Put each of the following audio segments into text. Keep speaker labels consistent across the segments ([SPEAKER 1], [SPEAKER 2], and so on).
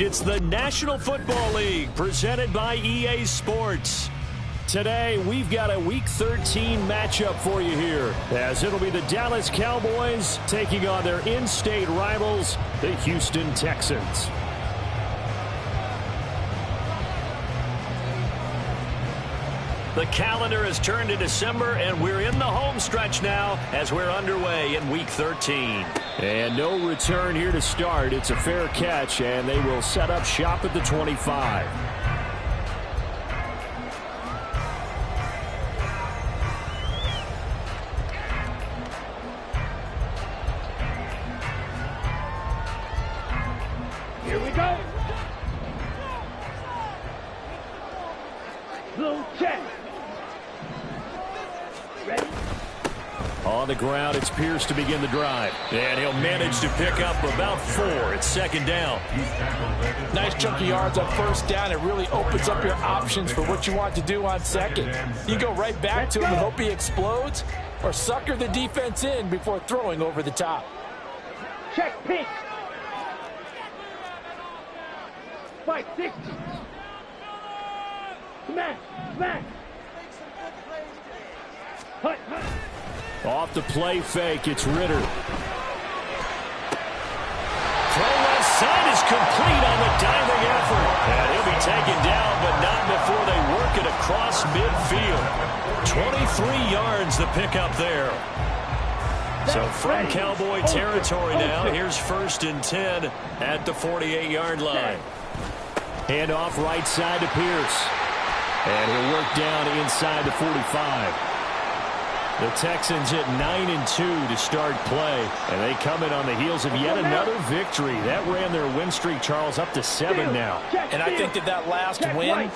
[SPEAKER 1] It's the National Football League presented by EA Sports. Today, we've got a Week 13 matchup for you here, as it'll be the Dallas Cowboys taking on their in-state rivals, the Houston Texans. The calendar has turned to December, and we're in the home stretch now as we're underway in Week 13. And no return here to start. It's a fair catch, and they will set up shop at the 25.
[SPEAKER 2] Here we go. Blue check. Ready?
[SPEAKER 1] On the ground, it's Pierce to begin the drive. And he'll manage to pick up about 4. It's second down.
[SPEAKER 3] Nice chunk of yards on first down. It really opens up your options for what you want to do on second. You go right back to him and hope he explodes, or sucker the defense in before throwing over the top.
[SPEAKER 2] Check pink. Fight 6. Smash. Smash. Hut. Hut.
[SPEAKER 1] Off the play fake, it's Ritter. Throw left side is complete on the diving effort. And he'll be taken down, but not before they work it across midfield. 23 yards the pickup there. So from Cowboy territory now, here's 1st and 10 at the 48-yard line. Hand off right side to Pierce. And he'll work down inside the 45. The Texans at 9-2 to start play, and they come in on the heels of yet another victory. That ran their win streak, Charles, up to 7 now.
[SPEAKER 3] And I think that last win,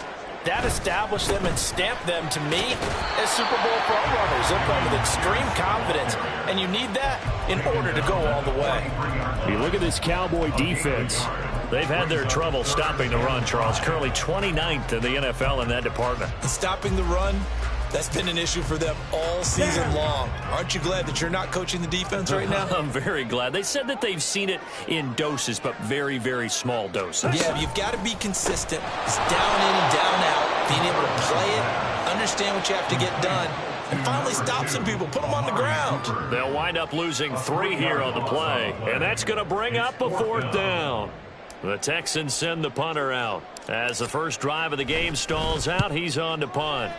[SPEAKER 3] that established them and stamped them, to me, as Super Bowl frontrunners. They're playing with extreme confidence, and you need that in order to go all the way.
[SPEAKER 1] You look at this Cowboy defense. They've had their trouble stopping the run, Charles. Currently 29th in the NFL in that department.
[SPEAKER 4] Stopping the run, that's been an issue for them all season long. Aren't you glad that you're not coaching the defense right now?
[SPEAKER 1] I'm very glad. They said that they've seen it in doses, but very, very small doses.
[SPEAKER 4] Yeah, you've got to be consistent. It's down in and down out, being able to play it, understand what you have to get done, and finally stop some people, put them on the ground.
[SPEAKER 1] They'll wind up losing 3 here on the play, and that's going to bring up a 4th down. The Texans send the punter out. As the first drive of the game stalls out, he's on to punt.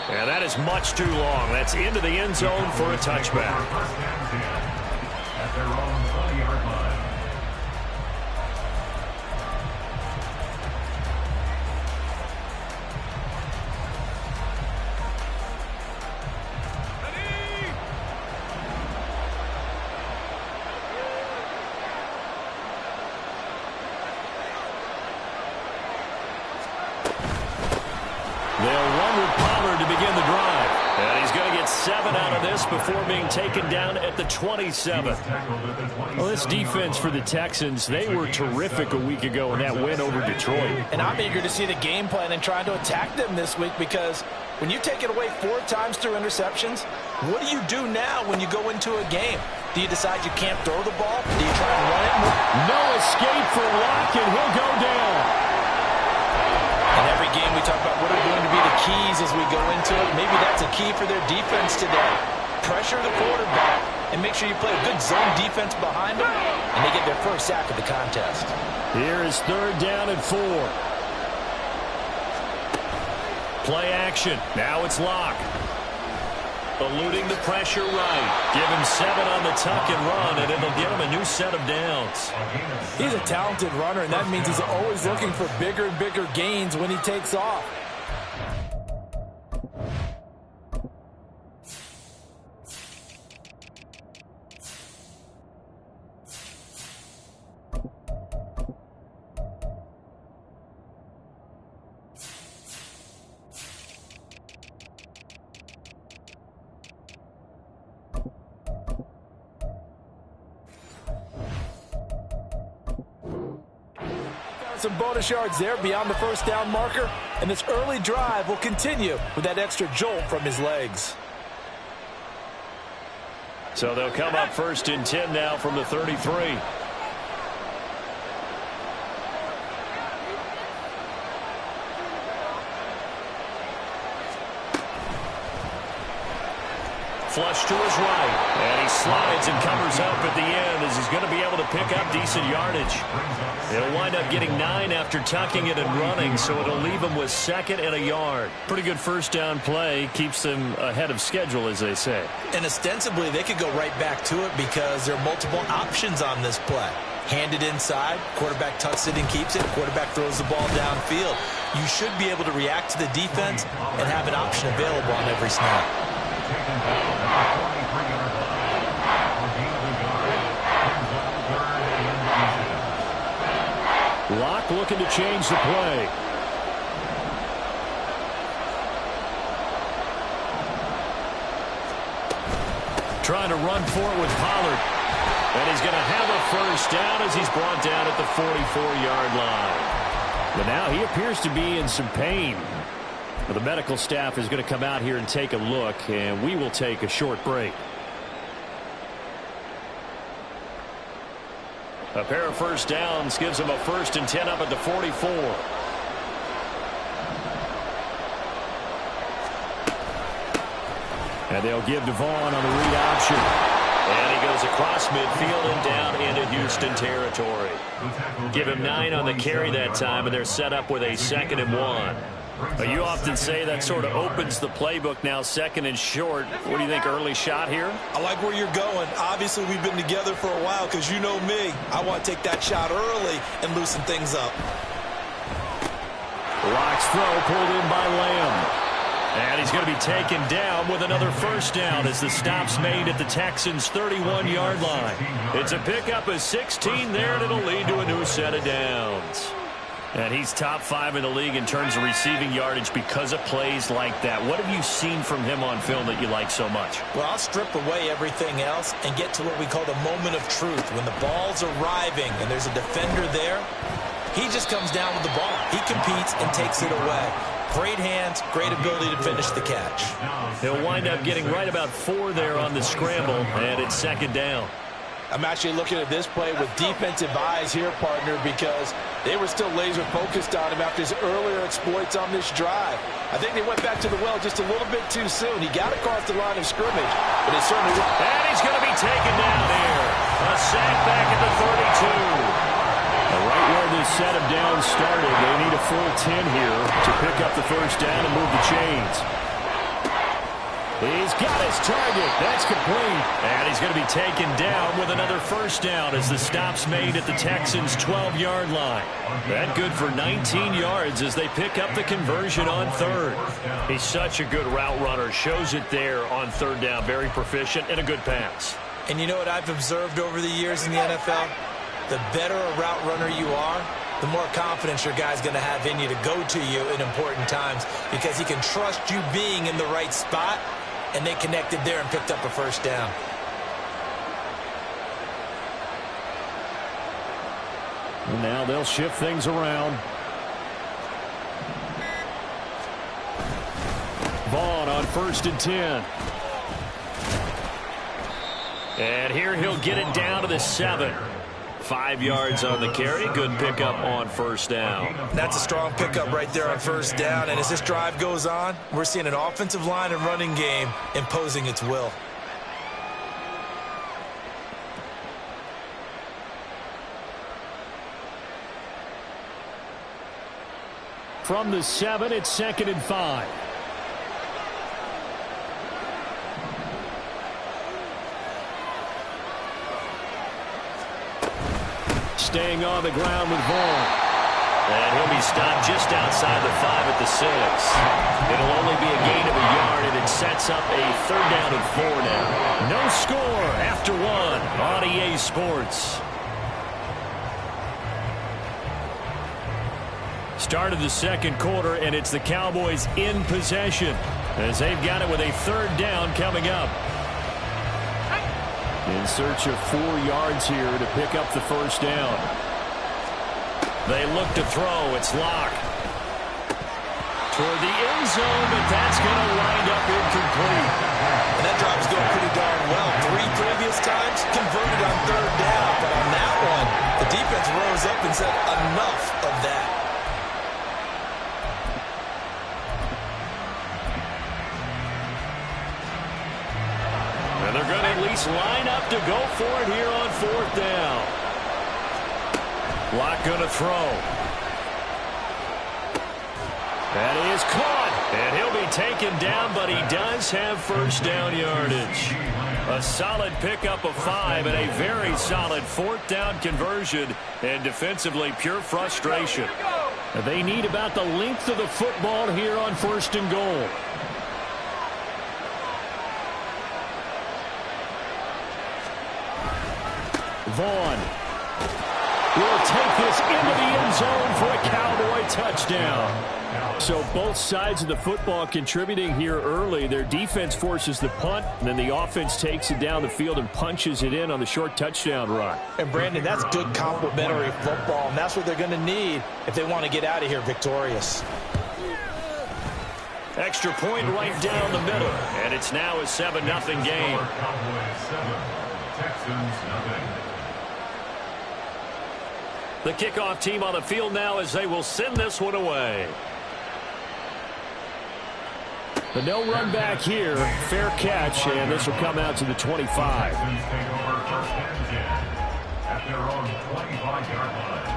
[SPEAKER 1] And that is much too long. That's into the end zone for a touchback. At their own 20-yard line. Before being taken down at the 27th. Well, this defense for the Texans, they were terrific a week ago in that win over Detroit.
[SPEAKER 3] And I'm eager to see the game plan and trying to attack them this week, because when you take it away 4 times through interceptions, what do you do now when you go into a game? Do you decide you can't throw the ball? Do you try and run it more?
[SPEAKER 1] No escape for Locke, and he'll go down.
[SPEAKER 3] In every game we talk about what are going to be the keys as we go into it. Maybe that's a key for their defense today. Pressure the quarterback and make sure you play a good zone defense behind them, and they get their first sack of the contest.
[SPEAKER 1] Here is 3rd down and 4. Play action. Now it's Locke. Eluding the pressure right. Give him 7 on the tuck and run, and it'll give him a new set of downs.
[SPEAKER 3] He's a talented runner, and that means he's always looking for bigger and bigger gains when he takes off. Some bonus yards there beyond the 1st down marker, and this early drive will continue with that extra jolt from his legs.
[SPEAKER 1] So they'll come up 1st and 10 now from the 33. flush to his right. And he slides and covers up at the end as he's going to be able to pick up decent yardage. He'll wind up getting 9 after tucking it and running, so it'll leave him with 2nd and a yard. Pretty good first down play. Keeps them ahead of schedule, as they say.
[SPEAKER 4] And ostensibly, they could go right back to it because there are multiple options on this play. Hand it inside, quarterback tucks it and keeps it, quarterback throws the ball downfield. You should be able to react to the defense and have an option available on every snap.
[SPEAKER 1] Locke looking to change the play. Trying to run forward with Pollard. And he's going to have a first down as he's brought down at the 44-yard line. But now he appears to be in some pain. Well, the medical staff is going to come out here and take a look, and we will take a short break. A pair of first downs gives him a 1st and 10 up at the 44. And they'll give Devon on the read option. And he goes across midfield and down into Houston territory. Give him 9 on the carry that time, and they're set up with a 2nd and 1. You often say that sort of opens the playbook now, 2nd and short. What do you think, early shot here?
[SPEAKER 4] I like where you're going. Obviously, we've been together for a while because you know me. I want to take that shot early and loosen things up.
[SPEAKER 1] Locke's throw pulled in by Lamb. And he's going to be taken down with another first down as the stop's made at the Texans' 31-yard line. It's a pickup of 16 there, and it'll lead to a new set of downs. And he's top 5 in the league in terms of receiving yardage because of plays like that. What have you seen from him on film that you like so much?
[SPEAKER 4] Well, I'll strip away everything else and get to what we call the moment of truth. When the ball's arriving and there's a defender there, he just comes down with the ball. He competes and takes it away. Great hands, great ability to finish the catch.
[SPEAKER 1] He'll wind up getting right about 4 there on the scramble, and it's 2nd down.
[SPEAKER 3] I'm actually looking at this play with defensive eyes here, partner, because they were still laser focused on him after his earlier exploits on this drive. I think they went back to the well just a little bit too soon. He got across the line of scrimmage, but it certainly...
[SPEAKER 1] And he's going to be taken down here. A sack back at the 32. Right where this set of downs started, they need a full 10 here to pick up the first down and move the chains. He's got his target. That's complete. And he's going to be taken down with another first down as the stop's made at the Texans' 12-yard line. That good for 19 yards as they pick up the conversion on 3rd. He's such a good route runner. Shows it there on 3rd down. Very proficient and a good pass.
[SPEAKER 4] And you know what I've observed over the years in the NFL? The better a route runner you are, the more confidence your guy's going to have in you to go to you in important times because he can trust you being in the right spot, and they connected there and picked up a first down.
[SPEAKER 1] And now they'll shift things around. Vaughn on 1st and 10. And here he'll get it down to the 7. 5 yards on the carry. Good pickup on first down.
[SPEAKER 4] That's a strong pickup right there on first down. And as this drive goes on, we're seeing an offensive line and running game imposing its will.
[SPEAKER 1] From the 7, it's 2nd and 5. Staying on the ground with Vaughn. And he'll be stopped just outside the 5 at the 6. It'll only be a gain of a yard, and it sets up a 3rd down and 4 now. No score after 1 on EA Sports. Start of the 2nd quarter, and it's the Cowboys in possession as they've got it with a 3rd down coming up. In search of 4 yards here to pick up the first down. They look to throw. It's Locke. Toward the end zone, but that's going to wind up incomplete.
[SPEAKER 4] And that drive's going pretty darn well. 3 previous times converted on 3rd down. But on that one, the defense rose up and said, enough of that.
[SPEAKER 1] defense line up to go for it here on 4th down. Lock going to throw. That is caught, and he'll be taken down, but he does have 1st down yardage. A solid pickup of 5 and a very solid 4th down conversion, and defensively pure frustration. They need about the length of the football here on 1st and goal. Vaughn will take this into the end zone for a Cowboy touchdown. So both sides of the football contributing here early. Their defense forces the punt, and then the offense takes it down the field and punches it in on the short touchdown run.
[SPEAKER 4] And, Brandon, that's good complementary football, and that's what they're going to need if they want to get out of here victorious.
[SPEAKER 1] Extra point right down the middle, and it's now a 7-0 game.
[SPEAKER 5] Cowboys 7, Texans nothing.
[SPEAKER 1] The kickoff team on the field now as they will send this one away. The no run back here, fair catch, and this will come out to the 25.
[SPEAKER 5] Texans take over 1st and 10 at their own 25-yard line.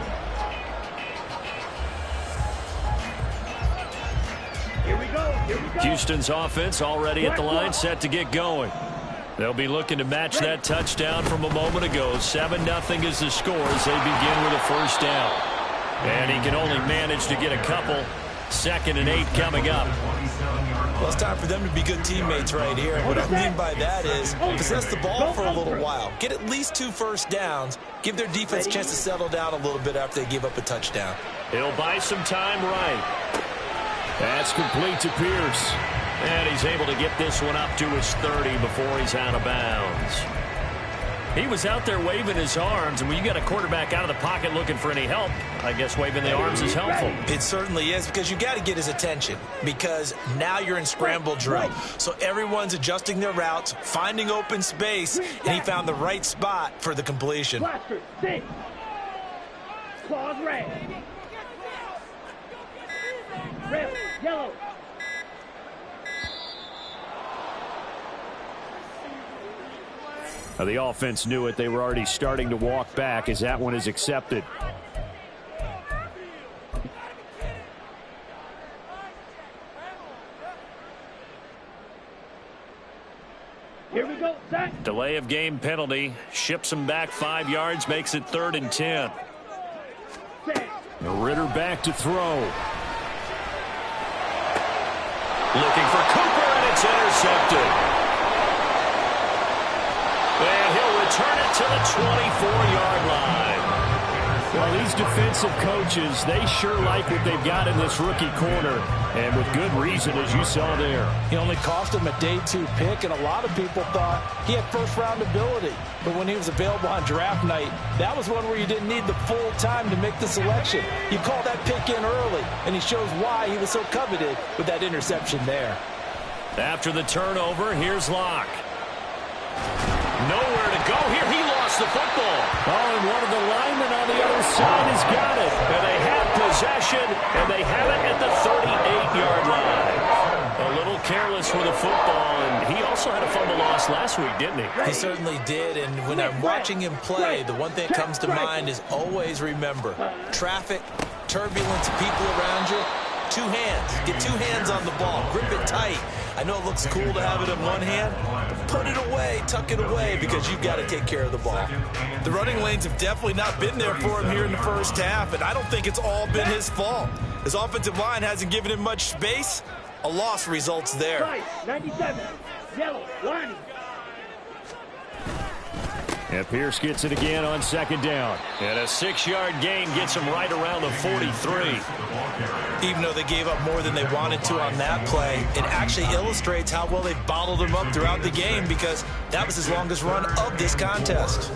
[SPEAKER 2] Here we go. Here we go.
[SPEAKER 1] Houston's offense already at the line, set to get going. They'll be looking to match that touchdown from a moment ago. 7-0 is the score as they begin with a 1st down. And he can only manage to get a couple. 2nd and 8 coming up.
[SPEAKER 4] Well, it's time for them to be good teammates right here. And what I mean by that is possess the ball for a little while. Get at least 2 first downs. Give their defense a chance to settle down a little bit after they give up a touchdown.
[SPEAKER 1] He'll buy some time right. That's complete to Pierce. And he's able to get this one up to his 30 before he's out of bounds. He was out there waving his arms, and when you got a quarterback out of the pocket looking for any help, I guess waving the arms is helpful.
[SPEAKER 4] It certainly is, because you got to get his attention, because now you're in scramble drill. So everyone's adjusting their routes, finding open space, and he found the right spot for the completion.
[SPEAKER 2] Blaster, 6. Claws red. Red, yellow.
[SPEAKER 1] The offense knew it. They were already starting to walk back as that one is accepted.
[SPEAKER 2] Here we go, Zach.
[SPEAKER 1] Delay of game penalty. Ships him back 5 yards, makes it 3rd and 10. Ritter back to throw. Looking for Cooper, and it's intercepted. And he'll return it to the 24-yard line. Well, these defensive coaches, they sure like what they've got in this rookie corner, and with good reason, as you saw there.
[SPEAKER 4] He only cost him a day 2 pick, and a lot of people thought he had first-round ability. But when he was available on draft night, that was one where you didn't need the full time to make the selection. You call that pick in early, and he shows why he was so coveted with that interception there.
[SPEAKER 1] After the turnover, here's Locke. Nowhere to go here. He lost the football. Oh, and one of the linemen on the other side has got it. And they have possession, and they have it at the 38-yard line. A little careless with the football, and he also had a fumble loss last week, didn't he?
[SPEAKER 4] He certainly did, and when I'm watching him play, the one thing that comes to mind is always remember, traffic, turbulence, people around you, 2 hands. Get 2 hands on the ball. Grip it tight. I know it looks cool to have it in one hand, but put it away, tuck it away, because you've got to take care of the ball. The running lanes have definitely not been there for him here in the first half, and I don't think it's all been his fault. His offensive line hasn't given him much space. A loss results there.
[SPEAKER 2] 97, yellow, line.
[SPEAKER 1] And Pierce gets it again on 2nd down. And a 6-yard gain gets him right around the 43.
[SPEAKER 4] Even though they gave up more than they wanted to on that play, it actually illustrates how well they bottled him up throughout the game, because that was his longest run of this contest.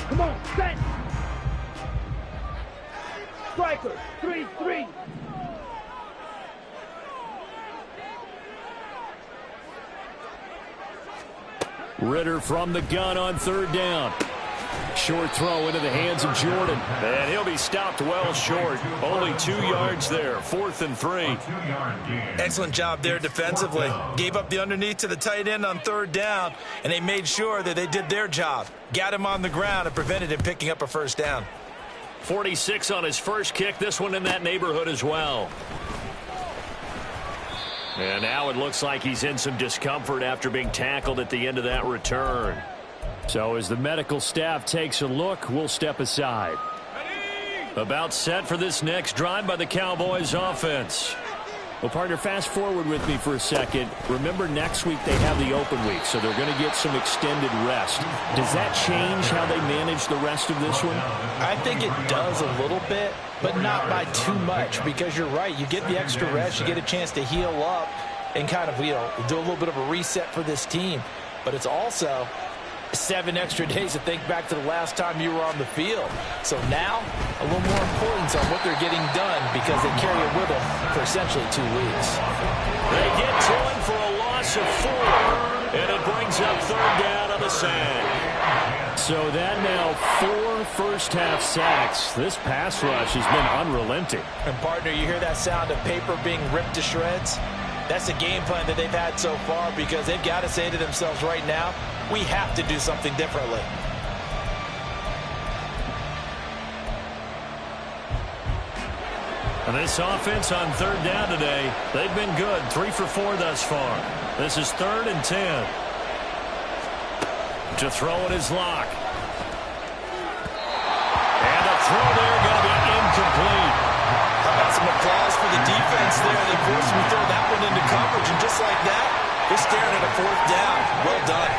[SPEAKER 2] Come on, set. Striker, 3-3.
[SPEAKER 1] Ritter from the gun on 3rd down. Short throw into the hands of Jordan. And he'll be stopped well short. Only 2 yards there. 4th and 3.
[SPEAKER 4] Excellent job there defensively. Gave up the underneath to the tight end on 3rd down, and they made sure that they did their job. Got him on the ground and prevented him picking up a 1st down.
[SPEAKER 1] 46 on his first kick. This one in that neighborhood as well. And now it looks like he's in some discomfort after being tackled at the end of that return. So as the medical staff takes a look, we'll step aside. About set for this next drive by the Cowboys offense. Well, partner, fast forward with me for a second. Remember, next week they have the open week, so they're going to get some extended rest. Does that change how they manage the rest of this one?
[SPEAKER 4] I think it does a little bit, but not by too much, because you're right. You get the extra rest, you get a chance to heal up and kind of, do a little bit of a reset for this team. But it's also 7 extra days to think back to the last time you were on the field. So now, a little more importance on what they're getting done because they carry it with them for essentially 2 weeks.
[SPEAKER 1] They get to him for a loss of 4, and it brings up 3rd down on the sack. So that now 4 first-half sacks. This pass rush has been unrelenting.
[SPEAKER 4] And, partner, you hear that sound of paper being ripped to shreds? That's the game plan that they've had so far because they've got to say to themselves right now, we have to do something differently.
[SPEAKER 1] And this offense on 3rd down today, they've been good. 3 for 4 thus far. This is 3rd and 10. To throw it is Locke. And the throw there going to be incomplete.
[SPEAKER 4] How about some applause for the defense there? They forced him to throw that one into coverage, and just like that, they're staring at a 4th down. Well done.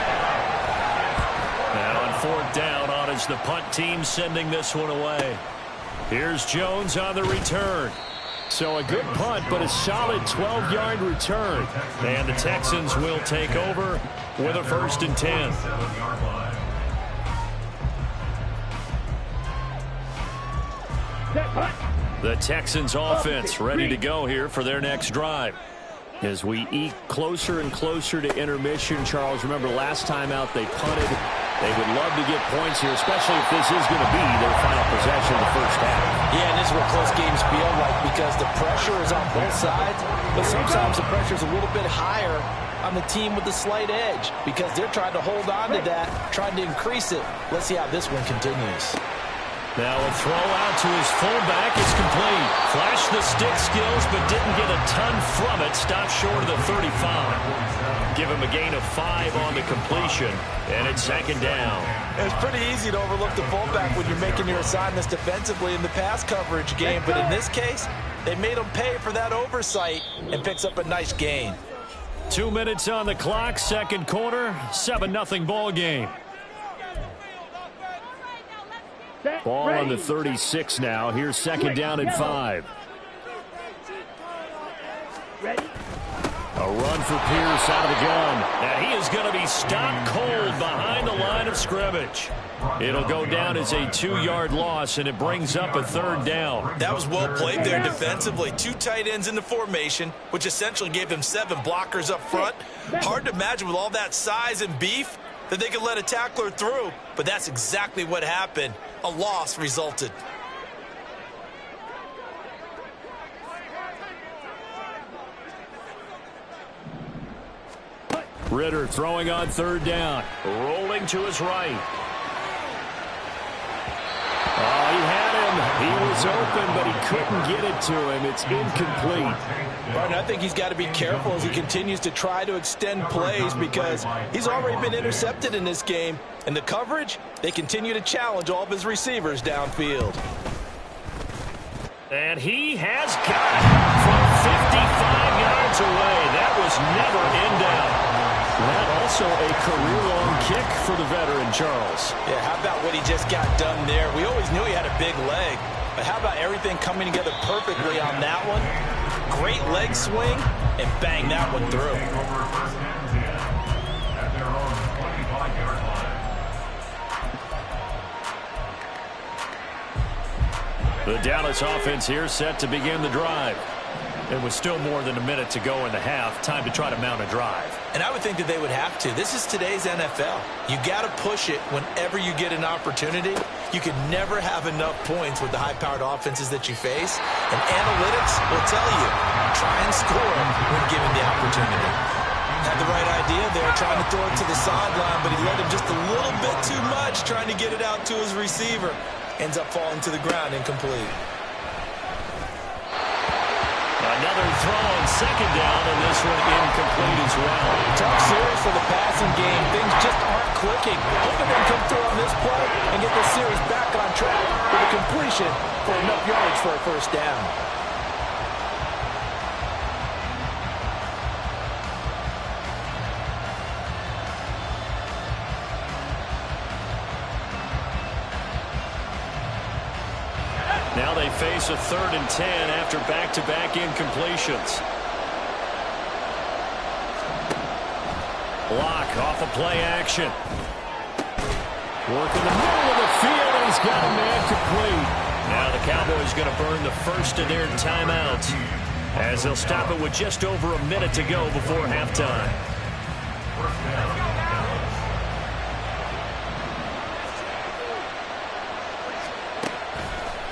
[SPEAKER 1] Now on 4th down, on is the punt team sending this one away. Here's Jones on the return. So a good punt, but a solid 12-yard return. And the Texans will take over with a 1st and 10. The Texans offense ready to go here for their next drive. As we eke closer and closer to intermission, Charles, remember last time out they punted. They would love to get points here, especially if this is going to be their final possession of the first half.
[SPEAKER 4] Yeah, and this is what close games feel like because the pressure is on both sides, but sometimes the pressure is a little bit higher on the team with the slight edge because they're trying to hold on to that, trying to increase it. Let's see how this one continues.
[SPEAKER 1] Now a throw out to his fullback is complete. Flashed the stick skills, but didn't get a ton from it. Stopped short of the 35. Give him a gain of 5 on the completion, and it's 2nd down.
[SPEAKER 4] It's pretty easy to overlook the fullback when you're making your assignments defensively in the pass coverage game, but in this case, they made him pay for that oversight and picks up a nice gain.
[SPEAKER 1] 2 minutes on the clock, 2nd quarter, 7-0 ball game. Ball on the 36 now. Here's 2nd down and 5.
[SPEAKER 2] Ready?
[SPEAKER 1] A run for Pierce out of the gun. And he is going to be stopped cold behind the line of scrimmage. It'll go down as a 2-yard loss, and it brings up a 3rd down.
[SPEAKER 4] That was well played there defensively. 2 tight ends in the formation, which essentially gave them 7 blockers up front. Hard to imagine with all that size and beef that they could let a tackler through, but that's exactly what happened. A loss resulted.
[SPEAKER 1] Ritter throwing on 3rd down. Rolling to his right. Oh, he had him. He was open, but he couldn't get it to him. It's incomplete.
[SPEAKER 4] Martin, I think he's got to be careful as he continues to try to extend plays because he's already been intercepted in this game. And the coverage, they continue to challenge all of his receivers downfield.
[SPEAKER 1] And he has got it from 55 yards away. That was never in doubt. That also a career-long kick for the veteran, Charles.
[SPEAKER 4] Yeah, how about what he just got done there? We always knew he had a big leg, but how about everything coming together perfectly on that one? Great leg swing, and bang that one through.
[SPEAKER 1] The Dallas offense here set to begin the drive. And with still more than a minute to go in the half, time to try to mount a drive.
[SPEAKER 4] And I would think that they would have to. This is today's NFL. You got to push it whenever you get an opportunity. You can never have enough points with the high-powered offenses that you face. And analytics will tell you, try and score when given the opportunity. Had the right idea there, trying to throw it to the sideline, but he let him just a little bit too much, trying to get it out to his receiver. Ends up falling to the ground, incomplete.
[SPEAKER 1] Another throw on second down, and this one incomplete as well.
[SPEAKER 3] Tough series for the passing game. Things just aren't clicking. Hoping they can come through on this play and get the series back on track with a completion for enough yards for a first down.
[SPEAKER 1] Now they face a 3rd and 10 after back-to-back incompletions. Block off of play action. Work in the middle of the field, and he's got a man complete. Now the Cowboys going to burn the first of their timeouts as they'll stop it with just over a minute to go before halftime.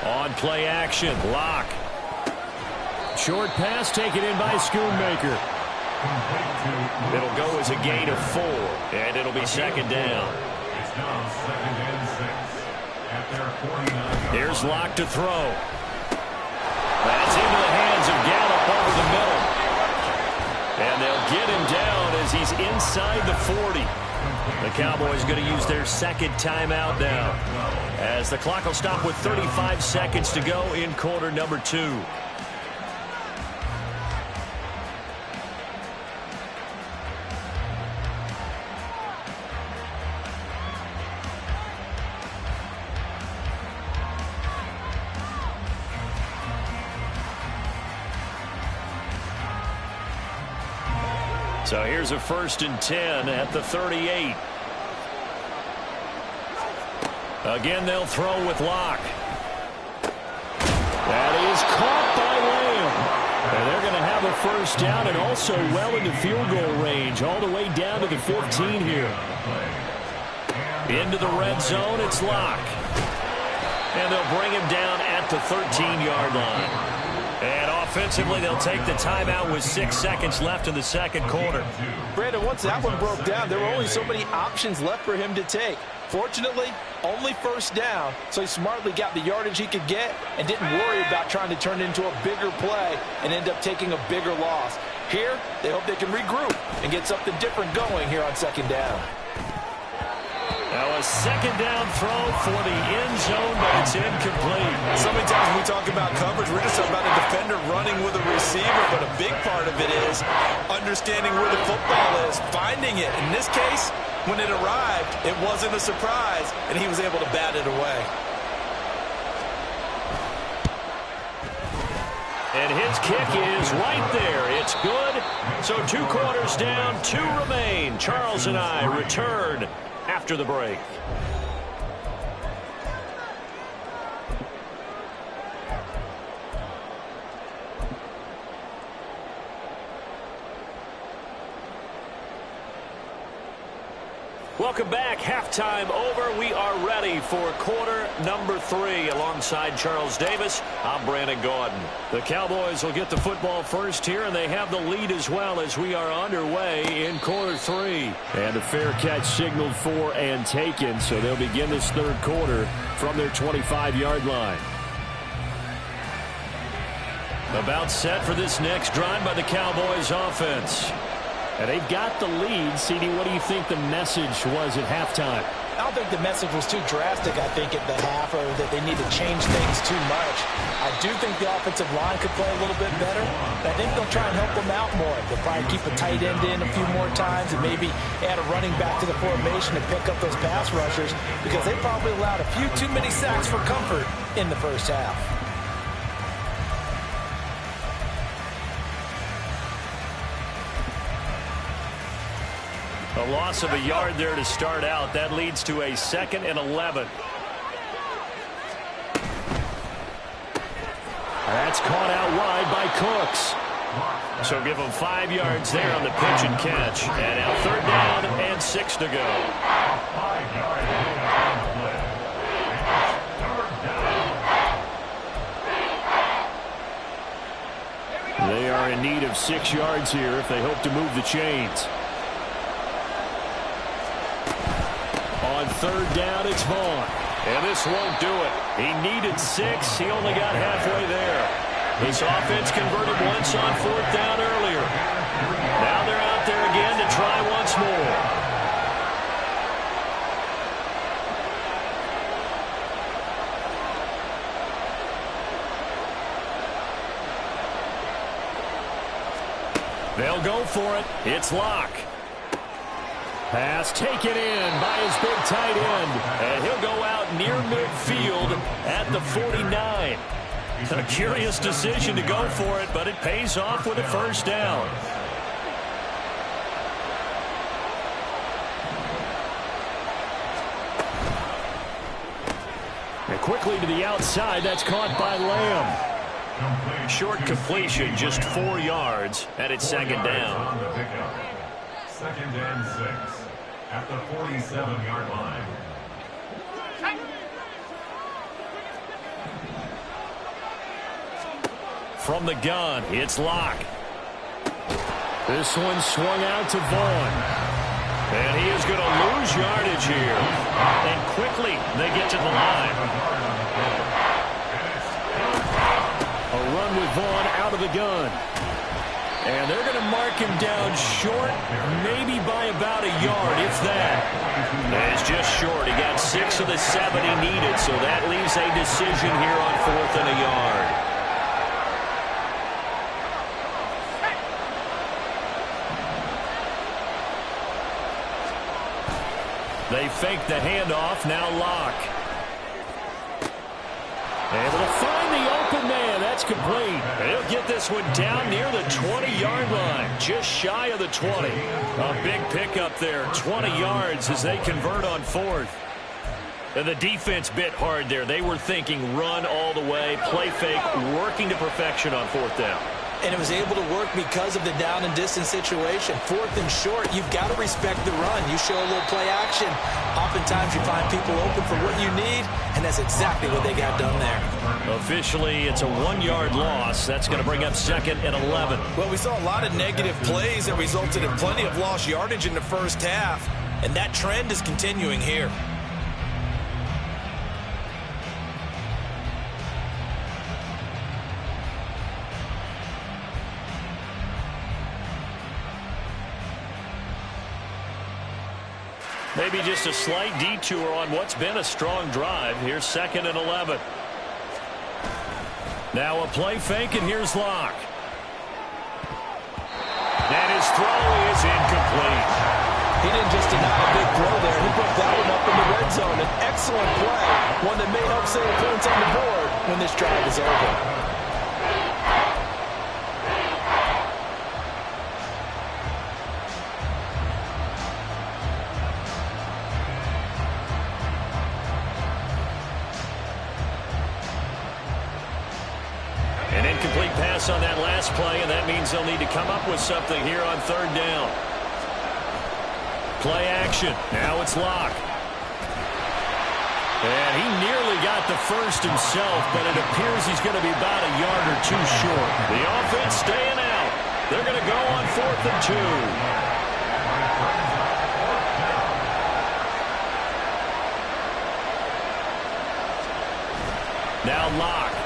[SPEAKER 1] On play action, Locke. Short pass taken in by Schoonmaker. It'll go as a gain of 4, and it'll be second down.
[SPEAKER 5] It's now 2nd and 6 at their 49.
[SPEAKER 1] Here's Locke to throw. That's into the hands of Gallup over the middle. And they'll get him down as he's inside the 40. The Cowboys going to use their second timeout now, as the clock will stop with 35 seconds to go in quarter number 2. So here's a 1st and 10 at the 38. Again, they'll throw with Locke. That is caught by Lamb. And they're going to have a first down and also well into field goal range, all the way down to the 15 here. Into the red zone, it's Locke. And they'll bring him down at the 13-yard line. And offensively, they'll take the timeout with 6 seconds left in the second quarter.
[SPEAKER 3] Brandon, once that one broke down, there were only so many options left for him to take. Fortunately, only first down, so he smartly got the yardage he could get and didn't worry about trying to turn it into a bigger play and end up taking a bigger loss. Here, they hope they can regroup and get something different going here on second down.
[SPEAKER 1] Now a second down throw for the end zone, but it's incomplete.
[SPEAKER 4] So many times when we talk about coverage, we're just talking about a defender running with a receiver, but a big part of it is understanding where the football is, finding it. In this case, when it arrived, it wasn't a surprise, and he was able to bat it away.
[SPEAKER 1] And his kick is right there. It's good. So 2 quarters down, 2 remain. Charles and I return after the break. Welcome back. Halftime over. We are ready for quarter number 3. Alongside Charles Davis, I'm Brandon Gaudin. The Cowboys will get the football first here, and they have the lead as well as we are underway in quarter 3. And a fair catch signaled for and taken, so they'll begin this third quarter from their 25-yard line. About set for this next drive by the Cowboys offense. And they've got the lead. CD, what do you think the message was at halftime?
[SPEAKER 3] I don't think the message was too drastic, I think, at the half, or that they need to change things too much. I do think the offensive line could play a little bit better. I think they'll try and help them out more. They'll probably keep a tight end in a few more times and maybe add a running back to the formation to pick up those pass rushers, because they probably allowed a few too many sacks for comfort in the first half.
[SPEAKER 1] A loss of a yard there to start out. That leads to a 2nd and 11. That's caught out wide by Cooks. So give them 5 yards there on the pitch and catch. And now 3rd down and 6 to go.
[SPEAKER 5] 5-yard pickup on the play. It's 3rd down.
[SPEAKER 1] They are in need of 6 yards here if they hope to move the chains. On 3rd down, it's Vaughn. And this won't do it. He needed 6. He only got halfway there. This offense converted once on 4th down earlier. Now they're out there again to try once more. They'll go for it. It's Locke. Pass taken in by his big tight end. And he'll go out near midfield at the 49. A curious decision to go for it, but it pays off with a 1st down. And quickly to the outside, that's caught by Lamb. Short completion, just 4 yards, and it's 2nd down.
[SPEAKER 5] 2nd and 6 at the 47-yard line.
[SPEAKER 1] From the gun, it's Locke. This one swung out to Vaughn. And he is going to lose yardage here. And quickly, they get to the line. A run with Vaughn out of the gun. And they're going to mark him down short, maybe by about a yard, if that. It's just short. He got 6 of the 7 he needed, so that leaves a decision here on 4th and a yard. They fake the handoff, now Locke. Able to find the open man. That's complete. He'll get this one down near the 20-yard line. Just shy of the 20. A big pickup there. 20 yards as they convert on 4th. And the defense bit hard there. They were thinking run all the way, play fake, working to perfection on 4th down.
[SPEAKER 4] And it was able to work because of the down and distance situation. 4th and short, you've got to respect the run. You show a little play action. Oftentimes you find people open for what you need, and that's exactly what they got done there.
[SPEAKER 1] Officially, it's a 1-yard loss. That's going to bring up 2nd and 11.
[SPEAKER 4] Well, we saw a lot of negative plays that resulted in plenty of lost yardage in the first half, and that trend is continuing here.
[SPEAKER 1] Maybe just a slight detour on what's been a strong drive. Here's 2nd and 11. Now a play fake, and here's Locke. And his throw is incomplete.
[SPEAKER 4] He didn't just deny a big throw there. He put that one up in the red zone. An excellent play. One that may help save points on the board when this drive is over.
[SPEAKER 1] An incomplete pass on that last play, and that means they'll need to come up with something here on 3rd down. Play action. Now it's Locke. And he nearly got the first himself, but it appears he's going to be about a yard or 2 short. The offense staying out. They're going to go on 4th and 2. Now Locke.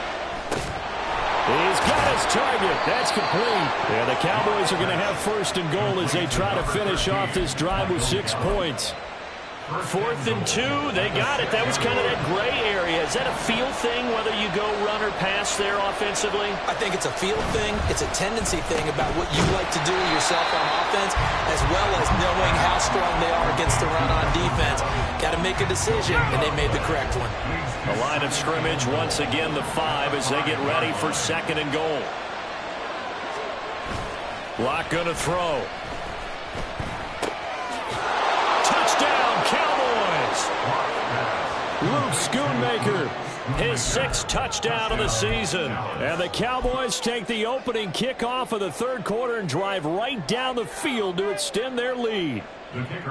[SPEAKER 1] He's got his target. That's complete. And the Cowboys are going to have 1st and goal as they try to finish off this drive with 6 points. 4th and 2. They got it. That was kind of that gray area. Is that a feel thing, whether you go run or pass there offensively?
[SPEAKER 4] I think it's a feel thing. It's a tendency thing about what you like to do yourself on offense, as well as knowing how strong they are against the run on defense. Got to make a decision, and they made the correct one.
[SPEAKER 1] The line of scrimmage, once again, the 5 as they get ready for 2nd and goal. Locke going to throw. Touchdown, Cowboys! Luke Schoonmaker His 6th touchdown of the season. And the Cowboys take the opening kickoff of the third quarter and drive right down the field to extend their lead.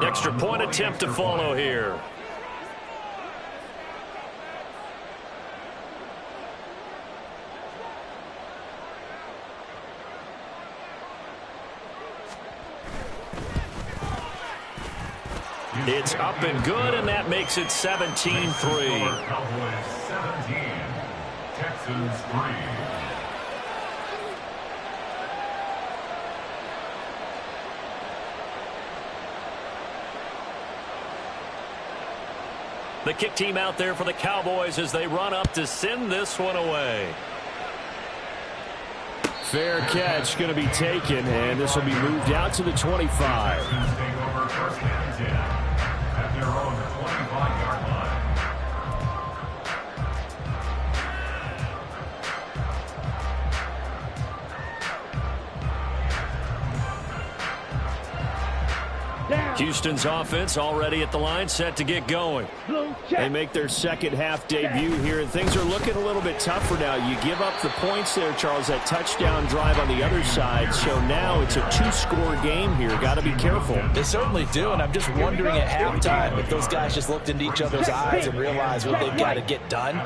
[SPEAKER 1] Extra point attempt to follow here. It's up and good, and that makes it 17-3.
[SPEAKER 5] Cowboys 17, Texans 3.
[SPEAKER 1] The kick team out there for the Cowboys as they run up to send this one away. Fair catch going to be taken, and this will be moved out to the 25.
[SPEAKER 5] Texans take over first and 10 at their own 25-yard line.
[SPEAKER 1] Houston's offense already at the line, set to get going. They make their second half debut here, and things are looking a little bit tougher now. You give up the points there, Charles, that touchdown drive on the other side. So now it's a two-score game here. Got to be careful.
[SPEAKER 3] They certainly do, and I'm just wondering at halftime if those guys just looked into each other's eyes and realized what they've got to get done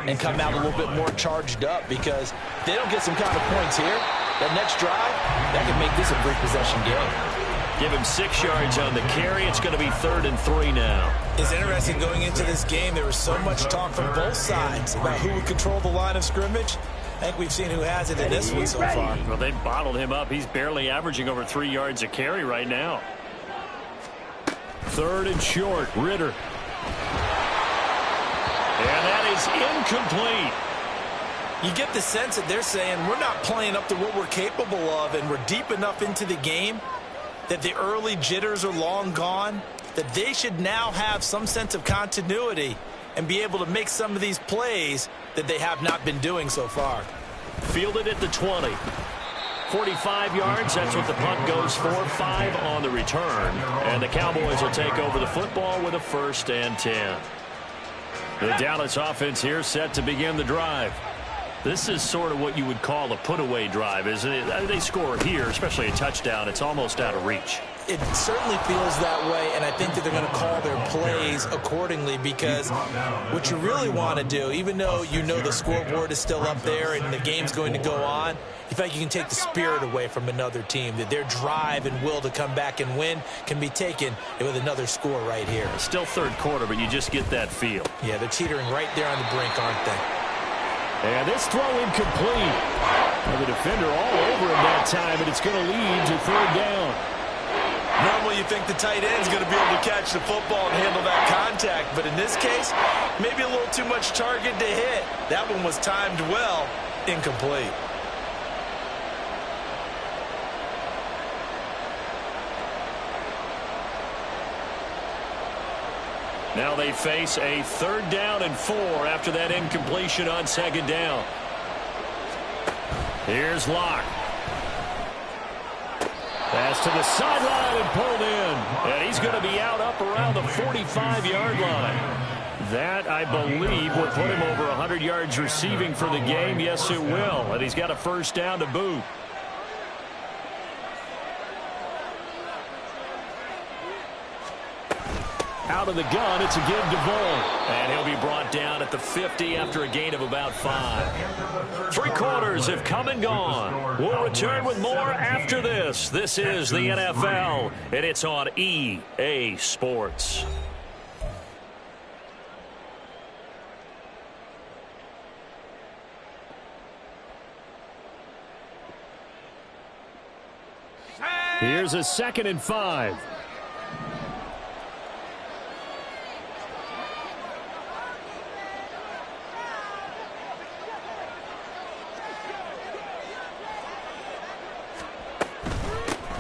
[SPEAKER 3] and come out a little bit more charged up, because if they don't get some kind of points here, that next drive, that could make this a three-possession game.
[SPEAKER 1] Give him 6 yards on the carry. It's going to be 3rd and 3 now.
[SPEAKER 4] It's interesting going into this game. There was so much talk from both sides about who would control the line of scrimmage. I think we've seen who has it in this one so far.
[SPEAKER 1] Well, they bottled him up. He's barely averaging over 3 yards a carry right now. 3rd and short. Ritter. And that is incomplete.
[SPEAKER 4] You get the sense that they're saying we're not playing up to what we're capable of, and we're deep enough into the game that the early jitters are long gone, that they should now have some sense of continuity and be able to make some of these plays that they have not been doing so far.
[SPEAKER 1] Fielded at the 20. 45 yards, that's what the punt goes for. 5 on the return. And the Cowboys will take over the football with a 1st and 10. The Dallas offense here set to begin the drive. This is sort of what you would call a put-away drive, isn't it? They score here, especially a touchdown. It's almost out of reach.
[SPEAKER 4] It certainly feels that way, and I think that they're going to call their plays accordingly, because what you really want to do, even though you know the scoreboard is still up there and the game's going to go on, you feel like you can take the spirit away from another team, that their drive and will to come back and win can be taken with another score right here.
[SPEAKER 1] Still third quarter, but you just get that feel.
[SPEAKER 4] Yeah, they're teetering right there on the brink, aren't they?
[SPEAKER 1] And this throw incomplete. Well, the defender all over him that time, and it's going to lead to 3rd down.
[SPEAKER 4] Normally you think the tight end's going to be able to catch the football and handle that contact, but in this case, maybe a little too much target to hit. That one was timed well, incomplete.
[SPEAKER 1] Now they face a 3rd down and 4 after that incompletion on 2nd down. Here's Locke. Pass to the sideline and pulled in. And he's going to be out up around the 45-yard line. That, I believe, will put him over 100 yards receiving for the game. Yes, it will. And he's got a 1st down to boot. Out of the gun, it's a give to Vaughn. And he'll be brought down at the 50 after a gain of about 5. 3 quarters have come and gone. We'll return with more after this. This is the NFL, and it's on EA Sports. Here's a 2nd and 5.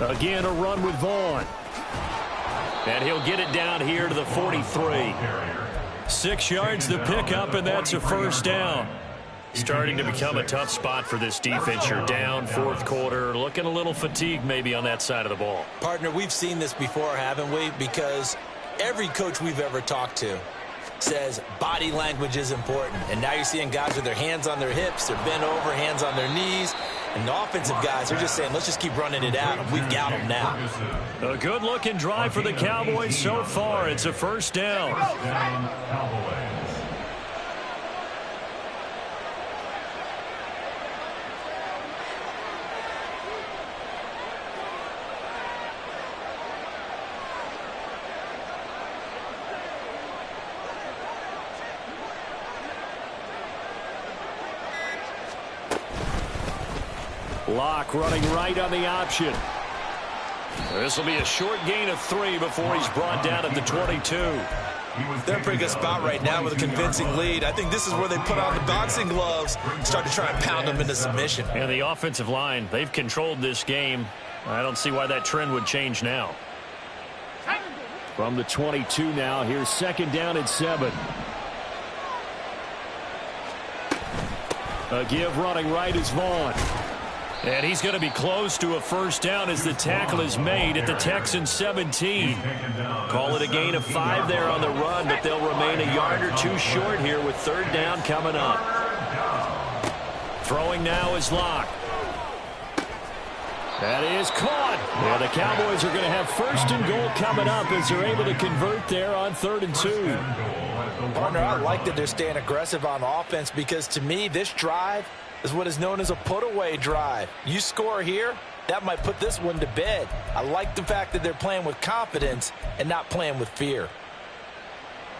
[SPEAKER 1] Again, a run with Vaughn. And he'll get it down here to the 43. 6 yards the pickup, and that's a 1st down. Starting to become a tough spot for this defense. You're down 4th quarter, looking a little fatigued maybe on that side of the ball.
[SPEAKER 4] Partner, we've seen this before, haven't we? Because every coach we've ever talked to says body language is important. And now you're seeing guys with their hands on their hips, they're bent over, hands on their knees. And the offensive guys are just saying, let's just keep running it at them. We've got them now.
[SPEAKER 1] A good-looking drive for the Cowboys so far. It's a first down.
[SPEAKER 5] Cowboys.
[SPEAKER 1] Locke running right on the option. This will be a short gain of 3 before he's brought down at the 22.
[SPEAKER 4] They're in a pretty good spot right now with a convincing lead. I think this is where they put on the boxing gloves, start to try and pound them into submission.
[SPEAKER 1] And the offensive line, they've controlled this game. I don't see why that trend would change now. From the 22 now, here's second down and 7. A give running right is Vaughn. And he's going to be close to a first down as the tackle is made at the Texans 17. Call it a gain of 5 there on the run, but they'll remain a yard or 2 short here with third down coming up. Throwing now is Locke. That is caught. Yeah, the Cowboys are going to have first and goal coming up as they're able to convert there on 3rd and 2.
[SPEAKER 4] Partner, I like that they're staying aggressive on offense because to me, this drive is what is known as a put-away drive. You score here, that might put this one to bed. I like the fact that they're playing with confidence and not playing with fear.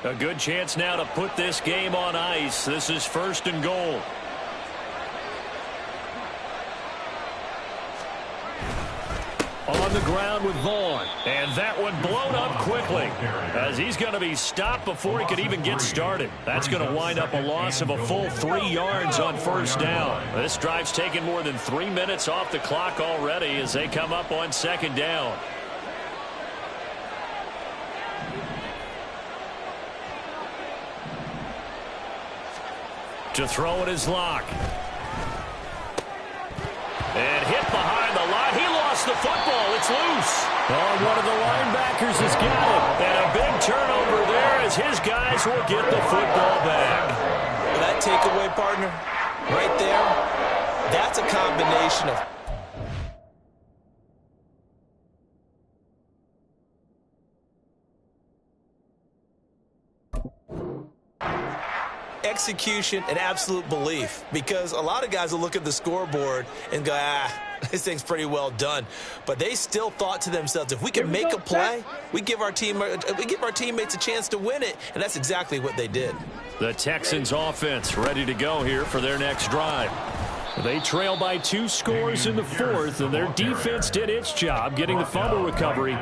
[SPEAKER 1] A good chance now to put this game on ice. This is 1st and goal. On the ground with Vaughn. And that one blown up quickly as he's going to be stopped before he could even get started. That's going to wind up a loss of a full 3 yards on first down. This drive's taken more than 3 minutes off the clock already as they come up on second down. To throw it is Locke. And hit behind the line. He lost the football. It's loose. Oh, one of the linebackers has got it. And a big turnover there as his guys will get the football back.
[SPEAKER 4] That takeaway, partner, right there, that's a combination of execution and absolute belief, because a lot of guys will look at the scoreboard and go, this thing's pretty well done. But they still thought to themselves, if we can make a play, we give our teammates a chance to win it, and that's exactly what they did.
[SPEAKER 1] The Texans offense ready to go here for their next drive. They trail by 2 scores in the 4th, and their defense did its job getting the fumble recovery.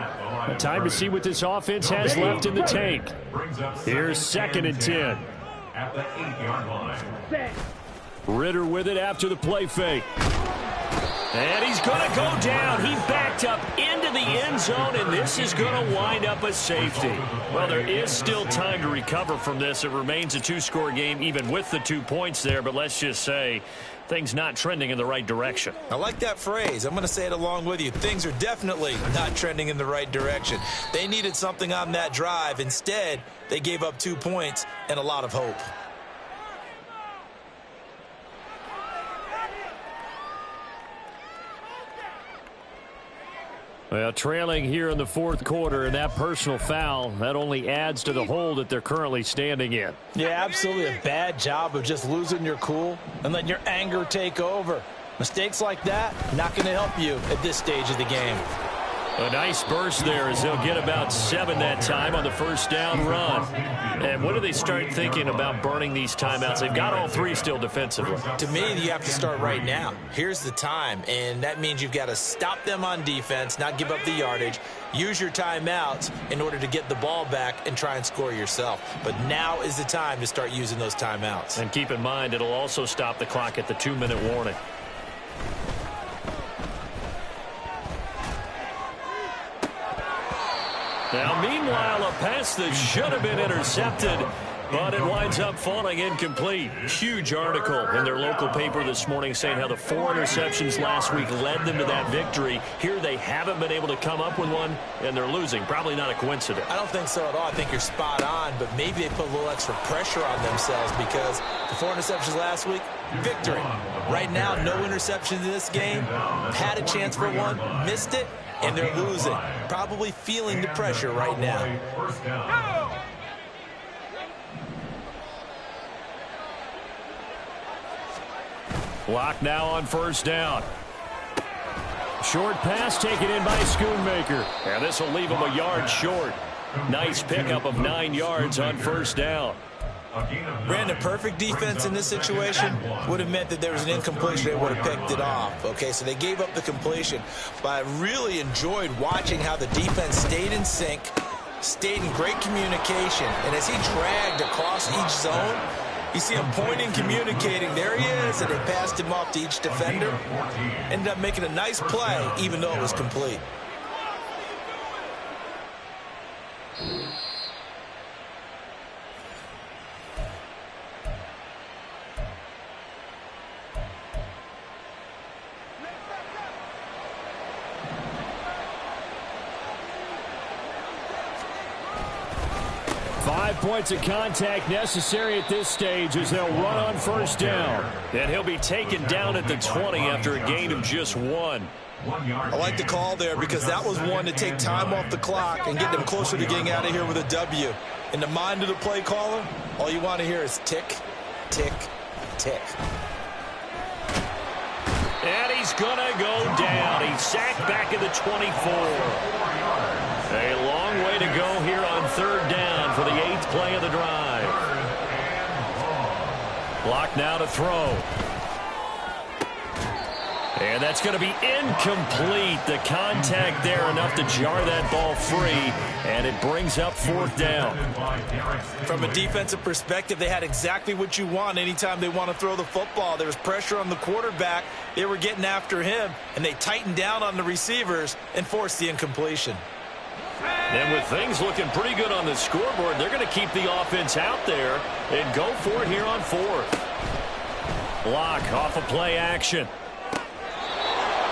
[SPEAKER 1] Time to see what this offense has left in the tank. Here's 2nd and 10.
[SPEAKER 5] At the 8-yard line.
[SPEAKER 1] Ritter with it after the play fake. And he's going to go down. He backed up into the end zone, and this is going to wind up a safety. Well, there is still time to recover from this. It remains a 2-score game even with the 2 points there, but let's just say things not trending in the right direction.
[SPEAKER 4] I like that phrase. I'm going to say it along with you. Things are definitely not trending in the right direction. They needed something on that drive. Instead, they gave up 2 points and a lot of hope.
[SPEAKER 1] Well, trailing here in the 4th quarter, and that personal foul, that only adds to the hole that they're currently standing in.
[SPEAKER 4] Yeah, absolutely a bad job of just losing your cool and letting your anger take over. Mistakes like that, not going to help you at this stage of the game.
[SPEAKER 1] A nice burst there as they'll get about 7 that time on the first down run. And when do they start thinking about burning these timeouts? They've got all 3 still defensively.
[SPEAKER 4] To me, you have to start right now. Here's the time, and that means you've got to stop them on defense, not give up the yardage, use your timeouts in order to get the ball back and try and score yourself. But now is the time to start using those timeouts.
[SPEAKER 1] And keep in mind, it'll also stop the clock at the 2-minute warning. Now, meanwhile, a pass that should have been intercepted, but it winds up falling incomplete. Huge article in their local paper this morning saying how the 4 interceptions last week led them to that victory. Here they haven't been able to come up with one, and they're losing. Probably not a coincidence.
[SPEAKER 4] I don't think so at all. I think you're spot on, but maybe they put a little extra pressure on themselves because the 4 interceptions last week, victory. Right now, no interceptions in this game. Had a chance for one, missed it, and they're losing. Probably feeling the pressure right now.
[SPEAKER 1] Block now on first down. Short pass taken in by Schoonmaker. And this will leave him a yard short. Nice pickup of 9 yards on first down.
[SPEAKER 4] Brandon, perfect defense in this situation would have meant that there was an incompletion. They would have picked it off. Okay, so they gave up the completion. But I really enjoyed watching how the defense stayed in sync, stayed in great communication. And as he dragged across each zone, you see him pointing, communicating. There he is, and they passed him off to each defender. Ended up making a nice play, even though it was complete.
[SPEAKER 1] Points of contact necessary at this stage as they'll run on first down. And he'll be taken down at the 20 after a gain of just 1.
[SPEAKER 4] I like the call there because that was one to take time off the clock and get them closer to getting out of here with a W. In the mind of the play caller, all you want to hear is tick, tick, tick.
[SPEAKER 1] And he's going to go down. He's sacked back at the 24. A long way to go here on third down for the 8th play of the drive. Block now to throw. And that's going to be incomplete. The contact there enough to jar that ball free, and it brings up fourth down.
[SPEAKER 4] From a defensive perspective, they had exactly what you want anytime they want to throw the football. There was pressure on the quarterback. They were getting after him, and they tightened down on the receivers and forced the incompletion.
[SPEAKER 1] And with things looking pretty good on the scoreboard, they're going to keep the offense out there and go for it here on fourth. Block off of play action.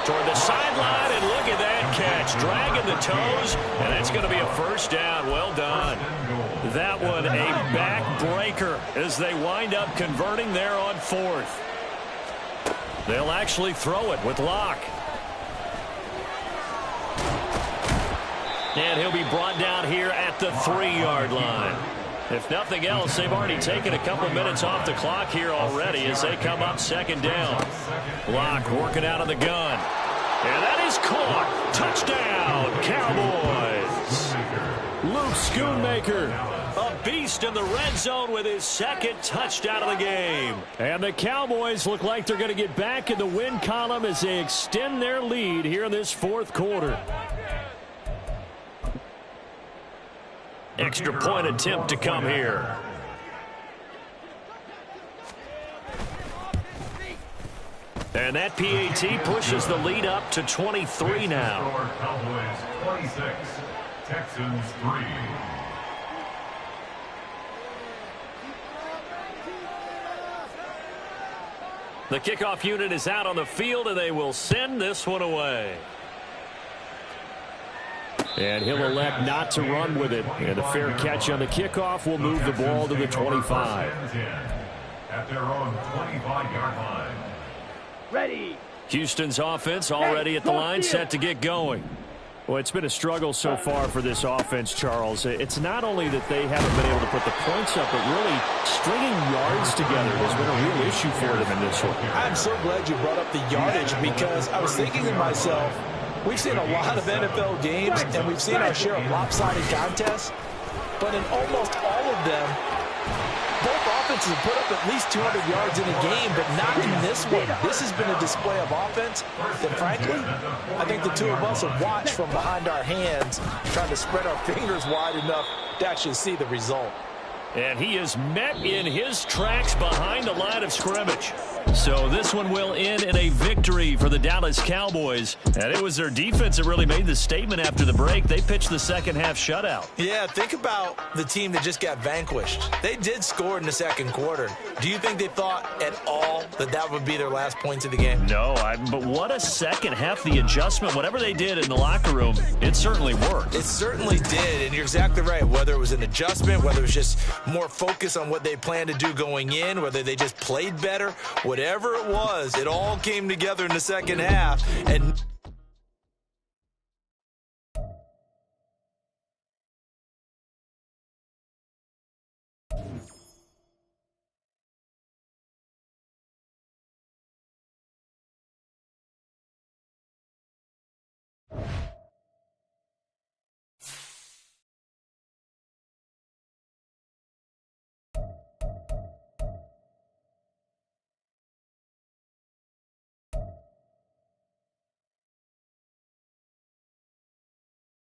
[SPEAKER 1] Toward the sideline, and look at that catch. Dragging the toes, and that's going to be a first down. Well done. That one a backbreaker as they wind up converting there on fourth. They'll actually throw it with Locke. And he'll be brought down here at the 3-yard line. If nothing else, they've already taken a couple minutes off the clock here already as they come up second down. Locke working out of the gun. And that is caught. Touchdown, Cowboys. Luke Schoonmaker, a beast in the red zone with his second touchdown of the game. And the Cowboys look like they're going to get back in the win column as they extend their lead here in this fourth quarter. Extra point attempt to come here. And that PAT pushes the lead up to 23 now.
[SPEAKER 5] Cowboys 26, Texans 3.
[SPEAKER 1] The kickoff unit is out on the field, and they will send this one away. And he'll elect not to run with it. And a fair catch on the kickoff will move the ball to the 25.
[SPEAKER 5] At their own 25-yard line.
[SPEAKER 2] Ready.
[SPEAKER 1] Houston's offense already at the line, set to get going. Well, it's been a struggle so far for this offense, Charles. It's not only that they haven't been able to put the points up, but really stringing yards together has been a real issue for them in this one.
[SPEAKER 4] I'm so glad you brought up the yardage because I was thinking to myself, we've seen a lot of NFL games, and we've seen our share of lopsided contests, but in almost all of them, both offenses have put up at least 200 yards in a game, but not in this one. This has been a display of offense that, frankly, I think the two of us have watched from behind our hands, trying to spread our fingers wide enough to actually see the result.
[SPEAKER 1] And he is met in his tracks behind the line of scrimmage. So this one will end in a victory for the Dallas Cowboys. And it was their defense that really made the statement after the break. They pitched the second half shutout.
[SPEAKER 4] Yeah, think about the team that just got vanquished. They did score in the second quarter. Do you think they thought at all that that would be their last points of the game?
[SPEAKER 1] No, but what a second half. The adjustment, whatever they did in the locker room, it certainly worked.
[SPEAKER 4] It certainly did, and you're exactly right. Whether it was an adjustment, whether it was just more focus on what they planned to do going in, whether they just played better, whatever it was, it all came together in the second half. And